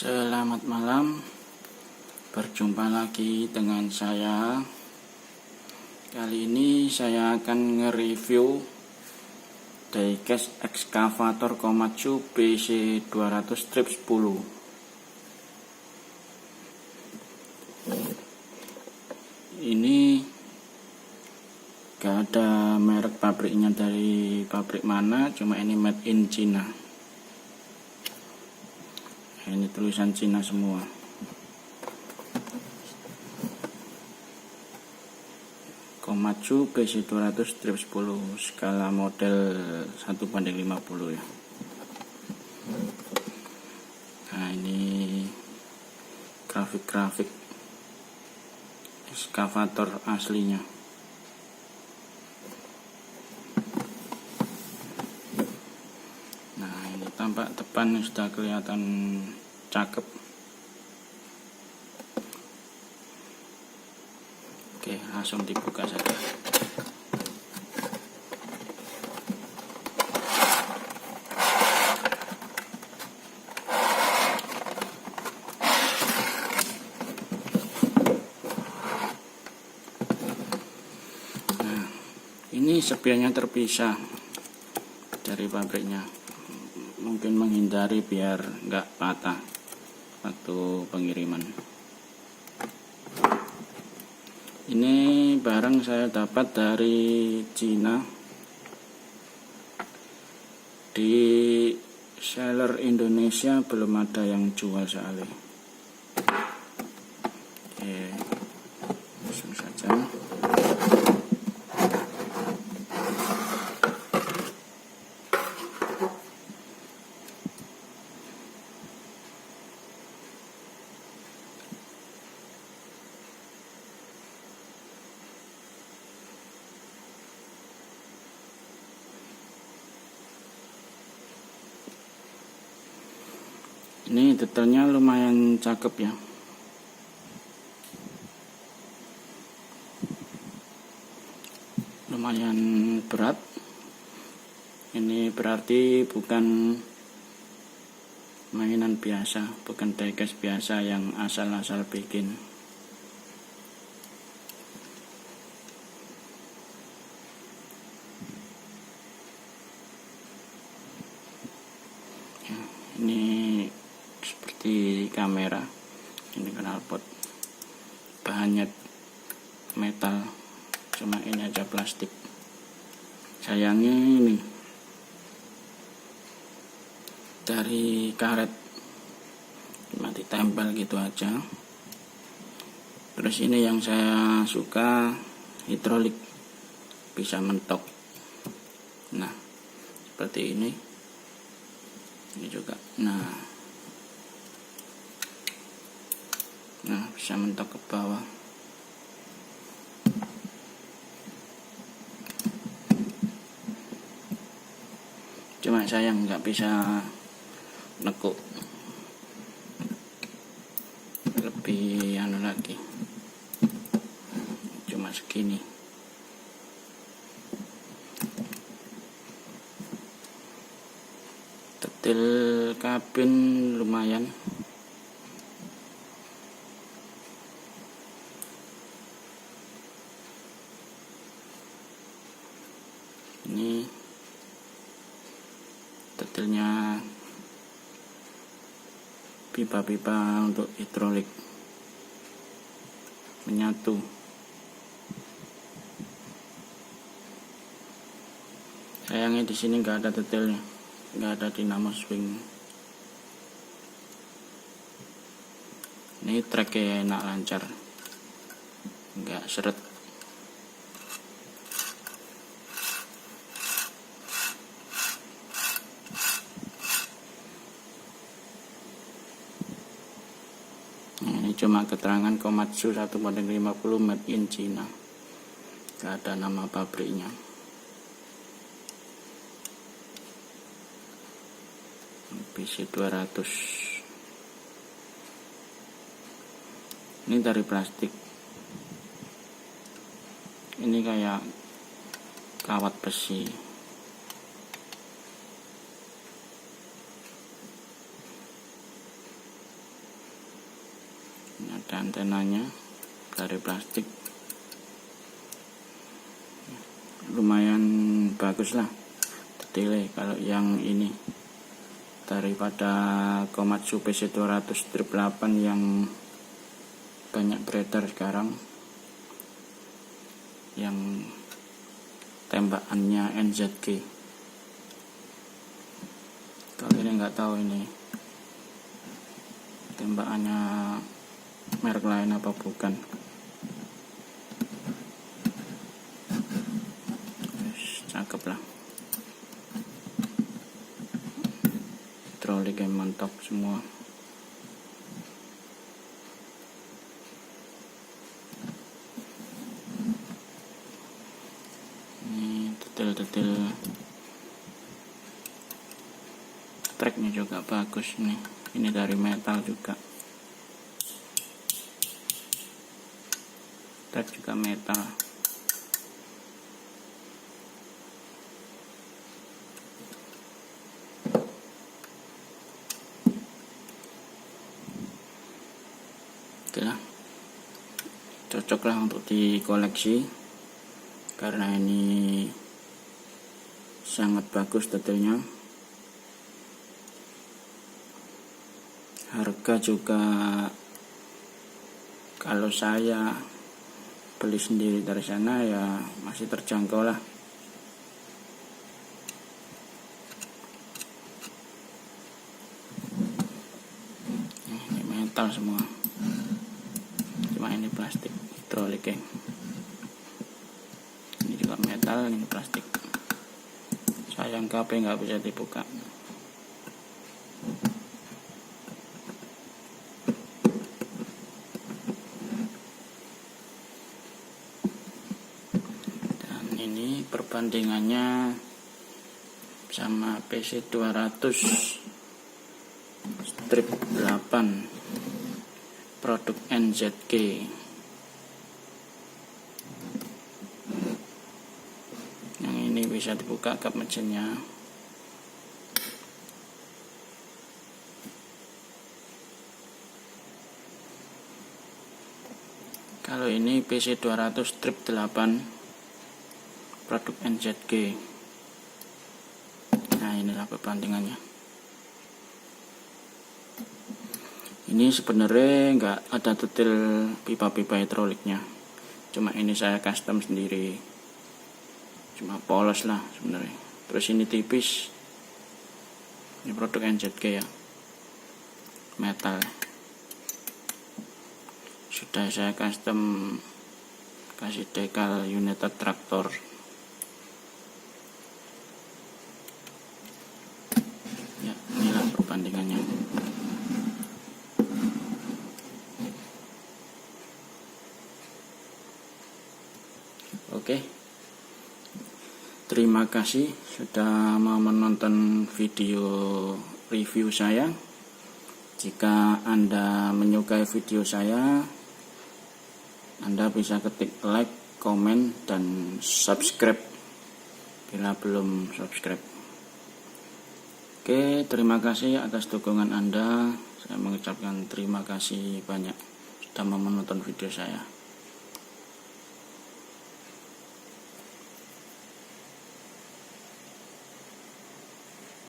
Selamat malam, berjumpa lagi dengan saya. Kali ini saya akan nge-review diecast excavator Komatsu BC200 strip 10. Ini gak ada merek pabriknya, dari pabrik mana, cuma ini made in China. Ini tulisan Cina semua. Komatsu BC200 strip 10, skala model 1:50 ya. Nah, ini grafik-grafik ekskavator aslinya. Nah, ini tampak depan sudah kelihatan cakep. Oke, langsung dibuka saja. Nah, ini spionnya terpisah dari pabriknya, mungkin menghindari biar nggak patah waktu pengiriman. Ini barang saya dapat dari Cina, di seller Indonesia belum ada yang jual soalnya. Oke, langsung saja. Ini detailnya lumayan cakep ya. Lumayan berat. Ini berarti bukan mainan biasa, bukan diecast biasa yang asal-asal bikin. Ya, ini seperti kamera, ini knalpot, bahannya metal, cuma ini aja plastik. Sayangnya ini dari karet, cuma ditempel gitu aja. Terus ini yang saya suka, hidrolik, bisa mentok. Nah, seperti ini juga. Nah, bisa mentok ke bawah. Cuma sayang nggak bisa nekuk, lebih anu lagi, cuma segini. Detail kabin lumayan. Ini detailnya pipa-pipa untuk hidrolik menyatu. Sayangnya di sini nggak ada detailnya, nggak ada dinamo swing. Ini treknya enak, lancar, nggak seret. Ini cuma keterangan Komatsu 1:50 made in China, gak ada nama pabriknya. BC200 ini dari plastik, ini kayak kawat besi. Ada antenanya dari plastik, lumayan bagus lah detailnya. Kalau yang ini daripada Komatsu PC200 strip 8 yang banyak beredar sekarang, yang tembakannya NZG. Kalau ini nggak tahu ini tembakannya merek lain apa bukan. Cakep lah, hidrolik yang mantap semua. Ini detail-detail tracknya juga bagus nih. Ini dari metal juga, track juga metal. Oke lah, cocok lah untuk dikoleksi karena ini sangat bagus detailnya. Harga juga kalau saya beli sendiri dari sana ya masih terjangkau lah. Ini metal semua, cuma ini plastik hidrolik. Ini juga metal, ini plastik. Sayang kabel nggak bisa dibuka. Dan ini perbandingannya sama PC200 strip 8 produk NZG. Yang ini bisa dibuka kap mesinnya. Kalau ini PC200 strip 8 produk NZG. Nah, inilah perbandingannya. Ini sebenarnya nggak ada detail pipa-pipa hidroliknya, cuma ini saya custom sendiri, cuma polos lah sebenarnya. Terus ini tipis, ini produk NZG ya, metal. Sudah saya custom kasih dekal United Tractor. Ya, inilah perbandingannya. Oke, terima kasih sudah mau menonton video review saya. Jika Anda menyukai video saya, Anda bisa ketik like, komen, dan subscribe bila belum subscribe. Oke, terima kasih atas dukungan Anda. Saya mengucapkan terima kasih banyak sudah menonton video saya.